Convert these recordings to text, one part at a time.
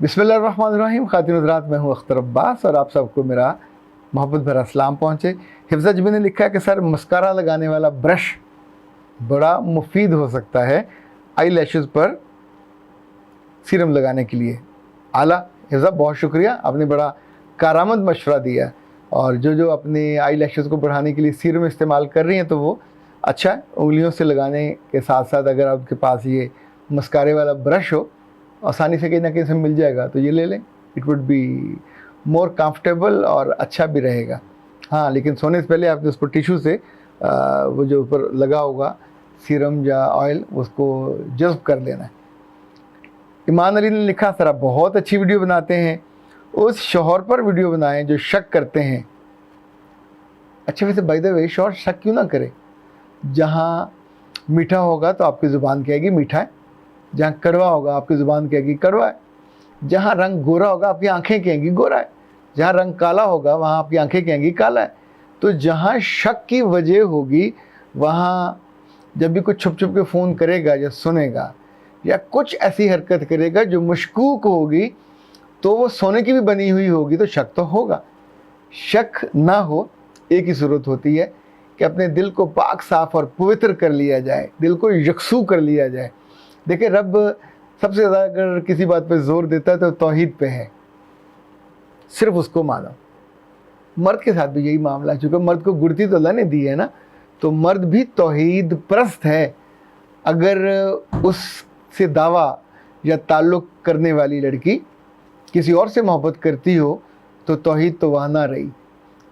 बिस्मिल्लाहिर्रहमानिर्रहीम। खातिन हज़रात, मैं हूँ अख्तर अब्बास और आप सबको मेरा मोहब्बत भरा सलाम पहुँचे। हिफ्ज़ा जबी ने लिखा है कि सर, मस्कारा लगाने वाला ब्रश बड़ा मुफीद हो सकता है आई लैशेज़ पर सीरम लगाने के लिए। आला हिफ्ज़ा, बहुत शुक्रिया, आपने बड़ा कारामद मशवरा दिया। और जो अपने आई लैशेज़ को बढ़ाने के लिए सीरम इस्तेमाल कर रही हैं तो वो अच्छा है। उंगलियों से लगाने के साथ साथ अगर आपके पास ये मस्कारे वाला ब्रश हो, आसानी से कहीं ना कहीं से मिल जाएगा, तो ये ले लें। It would be more comfortable और अच्छा भी रहेगा। हाँ, लेकिन सोने से पहले आपने उसको टिश्यू से वो जो ऊपर लगा होगा सीरम या ऑयल, उसको जज़्ब कर लेना है। ईमान अली ने लिखा, सर आप बहुत अच्छी वीडियो बनाते हैं, उस शौहर पर वीडियो बनाएं जो शक करते हैं। अच्छा, वैसे बाय द वे, शौहर शक क्यों ना करे? जहाँ मीठा होगा तो आपकी ज़ुबान कहेगी मीठा है, जहाँ कड़वा होगा आपकी ज़ुबान कहेगी कड़वा है, जहाँ रंग गोरा होगा आपकी आंखें कहेंगी गोरा है, जहाँ रंग काला होगा वहाँ आपकी आंखें कहेंगी काला है। तो जहाँ शक की वजह होगी वहाँ जब भी कुछ छुप छुप के फ़ोन करेगा या सुनेगा या कुछ ऐसी हरकत करेगा जो मशकूक होगी, तो वो सोने की भी बनी हुई होगी, तो शक तो होगा। शक ना हो, एक ही सूरत होती है कि अपने दिल को पाक साफ़ और पवित्र कर लिया जाए, दिल को यकसू कर लिया जाए। देखिए, रब सबसे ज़्यादा अगर किसी बात पे ज़ोर देता है तो तौहीद पे है, सिर्फ उसको मानो। मर्द के साथ भी यही मामला है, चूँकि मर्द को गुड़ती तो अल्लाह ने दी है ना, तो मर्द भी तौहीद परस्त है। अगर उससे दावा या ताल्लुक़ करने वाली लड़की किसी और से मोहब्बत करती हो तो तौहीद तो वहाँ ना रही।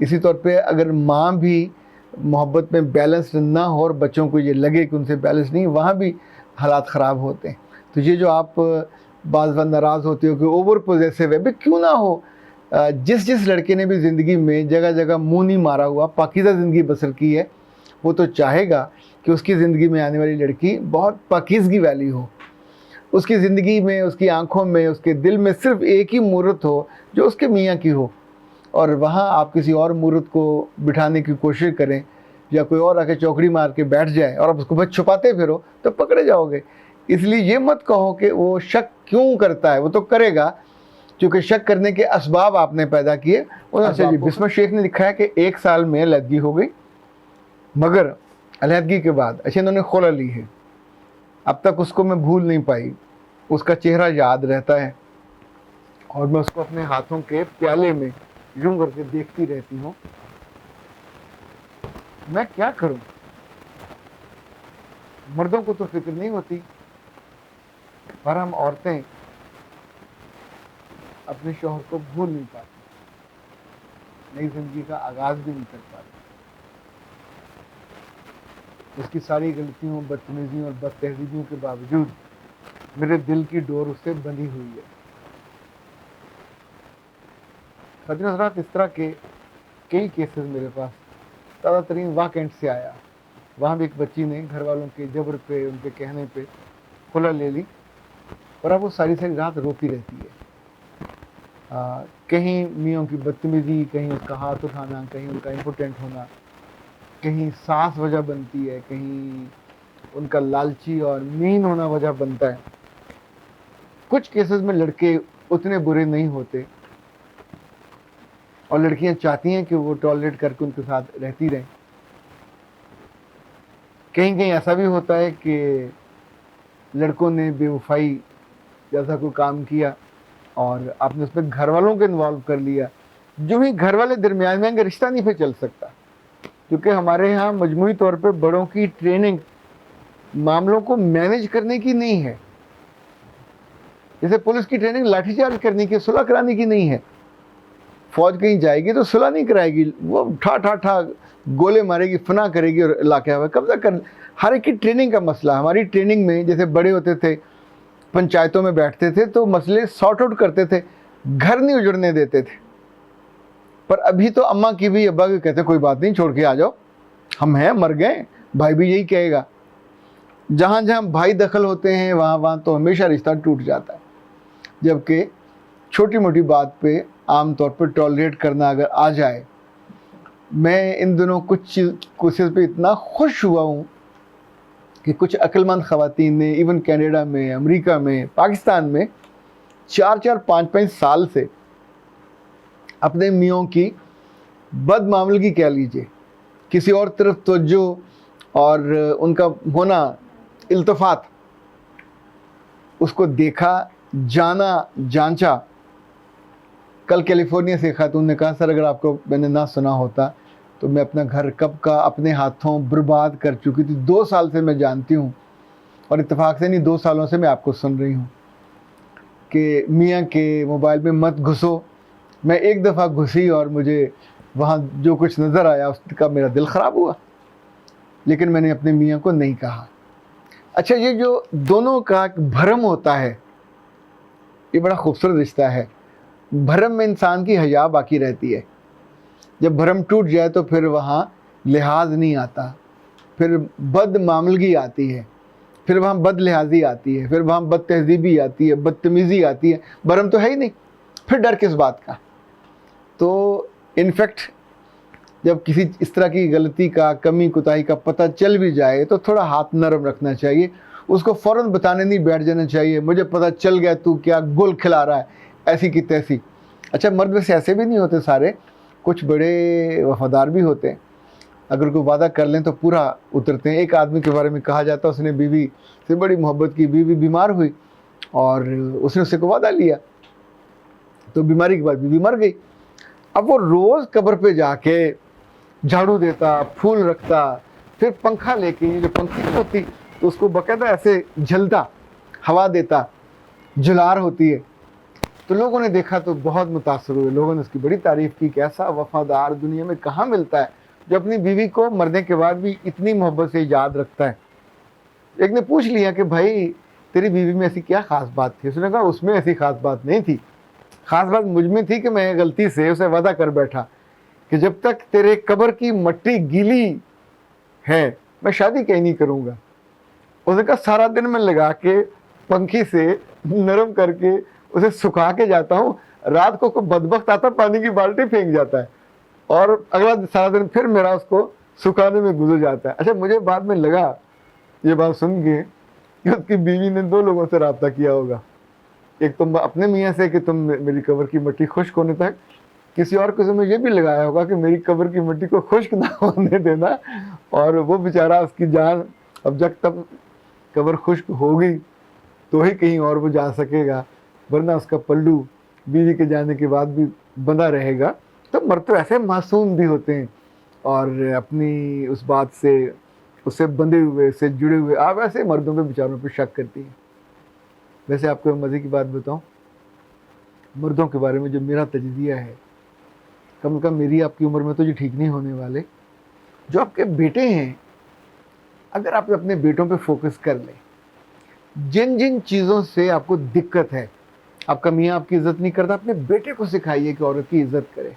इसी तौर पे अगर माँ भी मोहब्बत में बैलेंस ना हो और बच्चों को ये लगे कि उनसे बैलेंस नहीं, वहाँ भी हालात ख़राब होते हैं। तो ये जो आप बाज़ बार नाराज़ होते हो कि ओवर पोजेसिव है, भी क्यों ना हो। जिस लड़के ने भी ज़िंदगी में जगह जगह मुँह नहीं मारा हुआ, पाकीज़ा ज़िंदगी बसर की है, वो तो चाहेगा कि उसकी ज़िंदगी में आने वाली लड़की बहुत पाकीज़गी वाली हो। उसकी ज़िंदगी में, उसकी आँखों में, उसके दिल में सिर्फ़ एक ही मूरत हो जो उसके मियाँ की हो, और वहाँ आप किसी और मूरत को बिठाने की कोशिश करें या कोई और आके चौकड़ी मार के बैठ जाए और आप उसको बस छुपाते फिरो तो पकड़े जाओगे। इसलिए ये मत कहो कि वो शक क्यों करता है, वो तो करेगा क्योंकि शक करने के असबाब आपने पैदा किए। अच्छा जी, बिस्मिल शेख ने लिखा है कि 1 साल में अलहदगी हो गई, मगर अलहदगी के बाद अच्छा इन्होंने खुला ली है, अब तक उसको मैं भूल नहीं पाई, उसका चेहरा याद रहता है और मैं उसको अपने हाथों के प्याले में यूं करके देखती रहती हूँ। मैं क्या करूं? मर्दों को तो फिक्र नहीं होती, पर हम औरतें अपने शौहर को भूल नहीं पाती, नई जिंदगी का आगाज भी नहीं कर पाती। उसकी सारी गलतियों, बदतमीजियों और बदतहजीबियों के बावजूद मेरे दिल की डोर उससे बंधी हुई है। खातिन हज़रात, इस तरह के कई केसेस मेरे पास ताज़ा तरीन वाक़ से आया। वहाँ भी एक बच्ची ने घर वालों के जबर पे, उनके कहने पे खुला ले ली, और अब वो सारी सारी रात रोती रहती है। कहीं मियों की बदतमीज़ी, कहीं उसका हाथ उठाना, कहीं उनका इम्पोर्टेंट होना, कहीं सास वजह बनती है, कहीं उनका लालची और मीन होना वजह बनता है। कुछ केसेस में लड़के उतने बुरे नहीं होते और लड़कियां चाहती हैं कि वो टॉलरेट करके उनके साथ रहती रहें। कहीं कहीं ऐसा भी होता है कि लड़कों ने बेवफाई जैसा कोई काम किया और आपने उसमें घर वालों को इन्वॉल्व कर लिया। जो ही घर वाले दरमियान में आएंगे, रिश्ता नहीं फिर चल सकता, क्योंकि हमारे यहाँ मजमूई तौर पे बड़ों की ट्रेनिंग मामलों को मैनेज करने की नहीं है। जैसे पुलिस की ट्रेनिंग लाठीचार्ज करने की, सुलह कराने की नहीं है। फौज कहीं जाएगी तो सुलह नहीं कराएगी, वो ठा गोले मारेगी, फना करेगी और इलाके में कब्जा कर। हर एक की ट्रेनिंग का मसला। हमारी ट्रेनिंग में जैसे बड़े होते थे, पंचायतों में बैठते थे तो मसले सॉर्ट आउट करते थे, घर नहीं उजड़ने देते थे। पर अभी तो अम्मा की भी, अब्बा की कहते कोई बात नहीं, छोड़ के आ जाओ, हम हैं, मर गए। भाई भी यही कहेगा। जहाँ जहाँ भाई दखल होते हैं वहाँ तो हमेशा रिश्ता टूट जाता है। जबकि छोटी मोटी बात पे आम तौर पर टॉलरेट करना अगर आ जाए। मैं इन दिनों कुछ केसेस पे इतना खुश हुआ हूँ कि कुछ अक्लमंद ख़वातीन ने, इवन कनाडा में, अमेरिका में, पाकिस्तान में 4-4 5-5 साल से अपने मियों की बदमामलगी कह लीजिए, किसी और तरफ तवज्जो और उनका होना इल्तफात, उसको देखा, जाना, जांचा। कल कैलिफोर्निया से खातून ने कहा, सर अगर आपको मैंने ना सुना होता तो मैं अपना घर कब का अपने हाथों बर्बाद कर चुकी थी। 2 साल से मैं जानती हूँ, और इत्तेफाक से नहीं 2 सालों से मैं आपको सुन रही हूँ कि मियाँ के मोबाइल में मत घुसो। मैं एक दफ़ा घुसी और मुझे वहाँ जो कुछ नज़र आया उसका मेरा दिल ख़राब हुआ, लेकिन मैंने अपने मियाँ को नहीं कहा। अच्छा, ये जो दोनों का भरम होता है, ये बड़ा खूबसूरत रिश्ता है। भरम में इंसान की हया बाकी रहती है। जब भरम टूट जाए तो फिर वहाँ लिहाज नहीं आता, फिर बदमामलगी आती है, फिर वहाँ बद लिहाजी आती है, फिर वहाँ बद तहजीबी आती है, बदतमीज़ी आती है। भरम तो है ही नहीं, फिर डर किस बात का। तो इनफैक्ट जब किसी इस तरह की गलती का, कमी कुताही का पता चल भी जाए तो थोड़ा हाथ नरम रखना चाहिए, उसको फ़ौरन बताने नहीं बैठ जाना चाहिए, मुझे पता चल गया तू क्या गुल खिला रहा है, ऐसी की तैसी। अच्छा, मर्द वैसे ऐसे भी नहीं होते सारे, कुछ बड़े वफादार भी होते हैं। अगर कोई वादा कर लें तो पूरा उतरते हैं। एक आदमी के बारे में कहा जाता है, उसने बीवी से बड़ी मोहब्बत की, बीवी बीमार हुई और उसने उससे को वादा लिया, तो बीमारी के बाद बीवी मर गई। अब वो रोज़ कब्र पे जाके झाड़ू देता, फूल रखता, फिर पंखा लेके, ये जो पंखी होती तो उसको बाकायदा ऐसे झलता, हवा देता, जुलार होती है। तो लोगों ने देखा तो बहुत मुतासर हुए, लोगों ने उसकी बड़ी तारीफ़ की कि ऐसा वफादार दुनिया में कहाँ मिलता है जो अपनी बीवी को मरने के बाद भी इतनी मोहब्बत से याद रखता है। एक ने पूछ लिया कि भाई तेरी बीवी में ऐसी क्या ख़ास बात थी? उसने कहा उसमें ऐसी ख़ास बात नहीं थी, ख़ास बात मुझ में थी कि मैं गलती से उसे वादा कर बैठा कि जब तक तेरे कब्र की मट्टी गीली है मैं शादी कहीं नहीं करूँगा। उसने कहा सारा दिन मैं लगा के पंखी से नरम करके उसे सुखा के जाता हूँ, रात को कोई बदबख्त आता पानी की बाल्टी फेंक जाता है और अगला सारा दिन फिर मेरा उसको सुखाने में गुजर जाता है। अच्छा, मुझे बाद में लगा ये बात सुन के कि उसकी बीवी ने 2 लोगों से रब्ता किया होगा। एक तुम अपने मियाँ से कि तुम मेरी कब्र की मिट्टी खुश्क होने तक, किसी और किस्म में ये भी लगाया होगा कि मेरी कब्र की मिट्टी को खुश्क ना होने देना, और वो बेचारा उसकी जान अब जब तक कब्र खुश्क होगी तो ही कहीं और वो जा सकेगा, वरना उसका पल्लू बीवी के जाने के बाद भी बंधा रहेगा। तो मर्द तो ऐसे मासूम भी होते हैं और अपनी उस बात से, उससे बंधे हुए, से जुड़े हुए, आप ऐसे मर्दों पे बेचारों पे शक करती हैं। वैसे आपको मज़े की बात बताऊं, मर्दों के बारे में जो मेरा तजज़िया है, कम से कम मेरी आपकी उम्र में तो ये ठीक नहीं होने वाले, जो आपके बेटे हैं, अगर आप अपने बेटों पे फोकस कर लें, जिन जिन चीज़ों से आपको दिक्कत है, आपका मियाँ आपकी इज़्ज़त नहीं करता, अपने बेटे को सिखाइए कि औरत की इज़्ज़त करे।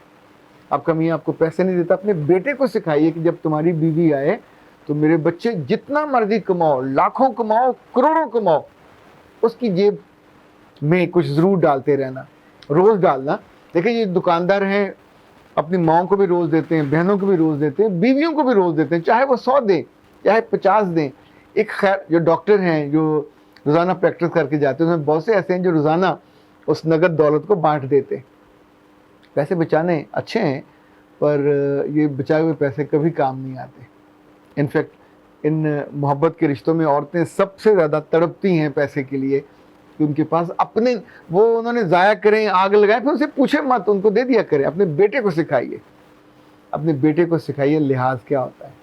आपका मियाँ आपको पैसे नहीं देता, अपने बेटे को सिखाइए कि जब तुम्हारी बीवी आए तो मेरे बच्चे जितना मर्जी कमाओ, लाखों कमाओ, करोड़ों कमाओ, उसकी जेब में कुछ ज़रूर डालते रहना, रोज़ डालना। देखिए, ये दुकानदार हैं, अपनी माओं को भी रोज़ देते हैं, बहनों को भी रोज़ देते हैं, बीवियों को भी रोज़ देते हैं, चाहे वो 100 दें चाहे 50 दें। एक खैर जो डॉक्टर हैं जो रोज़ाना प्रैक्टिस करके जाते हैं, उसमें बहुत से ऐसे हैं जो रोज़ाना उस नगद दौलत को बांट देते हैं। पैसे बचाने अच्छे हैं, पर ये बचाए हुए पैसे कभी काम नहीं आते। इनफैक्ट इन मोहब्बत के रिश्तों में औरतें सबसे ज़्यादा तड़पती हैं पैसे के लिए कि उनके पास अपने, वो उन्होंने ज़ाया करें, आग लगाए, फिर उनसे पूछे मत, उनको दे दिया करें। अपने बेटे को सिखाइए, अपने बेटे को सिखाइए लिहाज क्या होता है,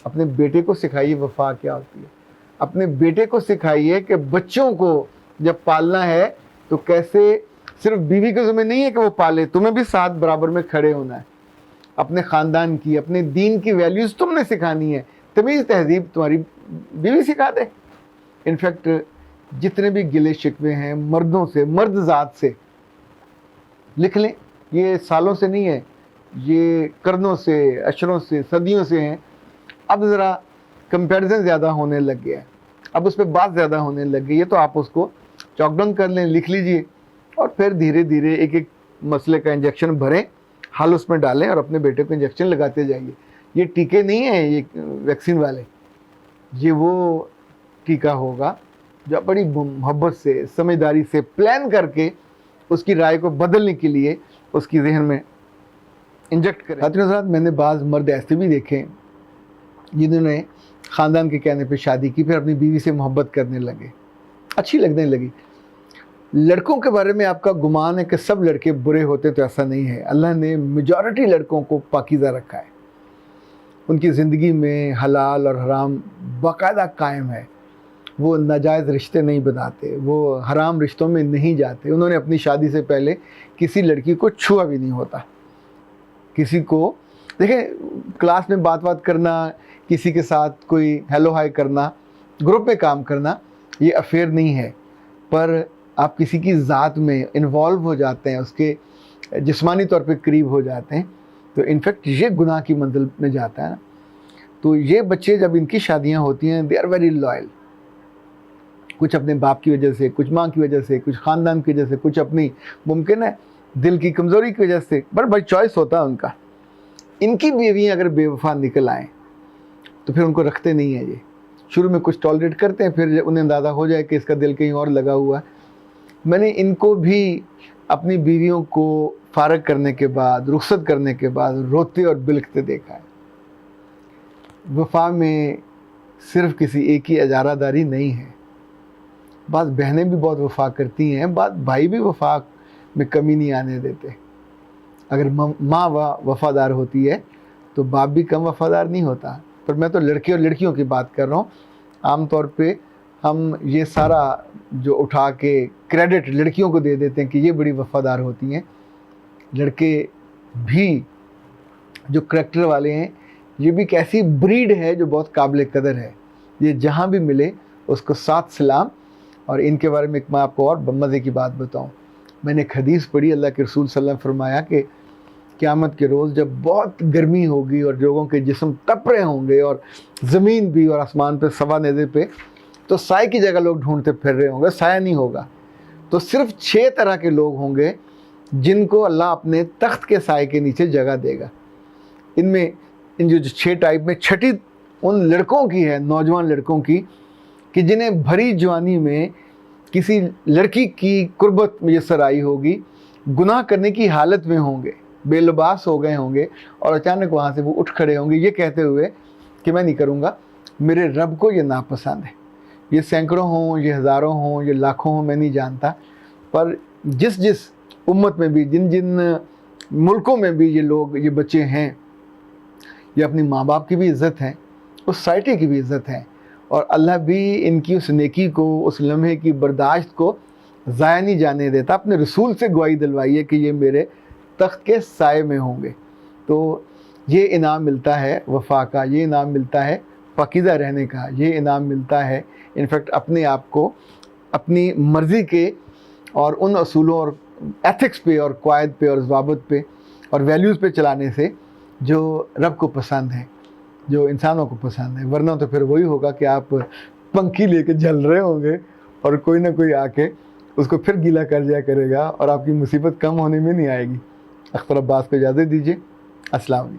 अपने बेटे को सिखाइए वफा क्या होती है, अपने बेटे को सिखाइए कि बच्चों को जब पालना है तो कैसे, सिर्फ बीवी के ज़िम्मे नहीं है कि वो पाले, तुम्हें भी साथ बराबर में खड़े होना है। अपने ख़ानदान की, अपने दीन की वैल्यूज़ तुमने सिखानी है, तमीज़ तहजीब तुम्हारी बीवी सिखा दे। इनफैक्ट जितने भी गिले शिकवे हैं मर्दों से, मर्द ज़ात से, लिख लें, ये सालों से नहीं है, ये करनों से, अशरों से, सदियों से हैं। अब ज़रा कंपैरिजन ज़्यादा होने लग गया है, अब उस पर बात ज़्यादा होने लग गई है, तो आप उसको चॉक डाउन कर लें, लिख लीजिए, और फिर धीरे धीरे एक एक मसले का इंजेक्शन भरें, हल उसमें डालें और अपने बेटे को इंजेक्शन लगाते जाइए। ये टीके नहीं हैं, ये वैक्सीन वाले, ये वो टीका होगा जो बड़ी मोहब्बत से, समझदारी से प्लान करके उसकी राय को बदलने के लिए उसकी जहन में इंजेक्ट करें। हज़रात, मैंने बाज़ मर्द ऐसे भी देखे जिन्होंने ख़ानदान के कहने पे शादी की, फिर अपनी बीवी से मोहब्बत करने लगे, अच्छी लगने लगी। लड़कों के बारे में आपका गुमान है कि सब लड़के बुरे होते, तो ऐसा नहीं है। अल्लाह ने मेजॉरिटी लड़कों को पाकीज़ा रखा है, उनकी ज़िंदगी में हलाल और हराम बाकायदा कायम है। वो नाजायज़ रिश्ते नहीं बनाते, वो हराम रिश्तों में नहीं जाते। उन्होंने अपनी शादी से पहले किसी लड़की को छुआ भी नहीं होता। किसी को देखें, क्लास में बात करना, किसी के साथ कोई हेलो हाय करना, ग्रुप में काम करना, ये अफेयर नहीं है। पर आप किसी की ज़ात में इन्वॉल्व हो जाते हैं, उसके जिस्मानी तौर पे करीब हो जाते हैं, तो इनफैक्ट ये गुनाह की मंजिल में जाता है ना। तो ये बच्चे जब इनकी शादियां होती हैं, दे आर वेरी लॉयल, कुछ अपने बाप की वजह से, कुछ माँ की वजह से, कुछ ख़ानदान की वजह से, कुछ अपनी मुमकिन है दिल की कमज़ोरी की वजह से, बट भाई चॉइस होता है उनका। इनकी बीवियाँ अगर बेवफा निकल आएँ तो फिर उनको रखते नहीं हैं। ये शुरू में कुछ टॉलरेट करते हैं, फिर उन्हें अंदाज़ा हो जाए कि इसका दिल कहीं और लगा हुआ है। मैंने इनको भी अपनी बीवियों को फारग करने के बाद, रुखसत करने के बाद रोते और बिलखते देखा है। वफ़ा में सिर्फ़ किसी एक ही अजारादारी नहीं है, बात बहनें भी बहुत वफ़ा करती हैं, बात भाई भी वफ़ा में कमी नहीं आने देते। अगर माँ वफ़ादार होती है तो बाप भी कम वफ़ादार नहीं होता। पर मैं तो लड़के और लड़कियों की बात कर रहा हूँ। आम तौर पे हम ये सारा जो उठा के क्रेडिट लड़कियों को दे देते हैं कि ये बड़ी वफ़ादार होती हैं। लड़के भी जो करैक्टर वाले हैं, ये भी एक ऐसी ब्रीड है जो बहुत काबिल कदर है। ये जहाँ भी मिले उसको साथ सलाम। और इनके बारे में एक मैं आपको और मज़े की बात बताऊँ। मैंने एक हदीस पढ़ी, अल्लाह के रसूल सल्लल्लाहु अलैहि वसल्लम फरमाया कि क़यामत के रोज़ जब बहुत गर्मी होगी और लोगों के जिस्म तप रहे होंगे और ज़मीन भी और आसमान पे सवा नेज़े पे, तो साए की जगह लोग ढूंढते फिर रहे होंगे, साया नहीं होगा। तो सिर्फ 6 तरह के लोग होंगे जिनको अल्लाह अपने तख्त के साए के नीचे जगह देगा। इनमें इन जो 6 टाइप में छठी उन लड़कों की है, नौजवान लड़कों की, कि जिन्हें भरी जवानी में किसी लड़की की कुर्बत मुयस्सर आई होगी, गुनाह करने की हालत में होंगे, बेलबास हो गए होंगे और अचानक वहाँ से वो उठ खड़े होंगे ये कहते हुए कि मैं नहीं करूँगा, मेरे रब को ये नापसंद है। ये सैकड़ों हों, ये हज़ारों हों, ये लाखों हों, मैं नहीं जानता, पर जिस जिस उम्मत में भी, जिन जिन मुल्कों में भी ये लोग, ये बच्चे हैं, ये अपनी माँ बाप की भी इज़्ज़त है, उस सोसाइटी की भी इज़्ज़त है। और अल्लाह भी इनकी उस नेकी को, उस लम्हे की बर्दाश्त को ज़ाया नहीं जाने देता। अपने रसूल से गवाही दिलवाई है कि ये मेरे तख्त के साए में होंगे। तो ये इनाम मिलता है वफ़ा का, ये इनाम मिलता है पाकीज़ा रहने का, ये इनाम मिलता है इनफैक्ट अपने आप को अपनी मर्ज़ी के और उन असूलों और एथिक्स पे और क़वायद पे और ज़वाबित पे और वैल्यूज़ पे चलाने से जो रब को पसंद है, जो इंसानों को पसंद है। वरना तो फिर वही होगा कि आप पंखी लेके जल रहे होंगे और कोई ना कोई आके उसको फिर गीला कर जाया करेगा और आपकी मुसीबत कम होने में नहीं आएगी। अख्तर अब्बास को इजाज़त दीजिए। अस्सलाम वालेकुम।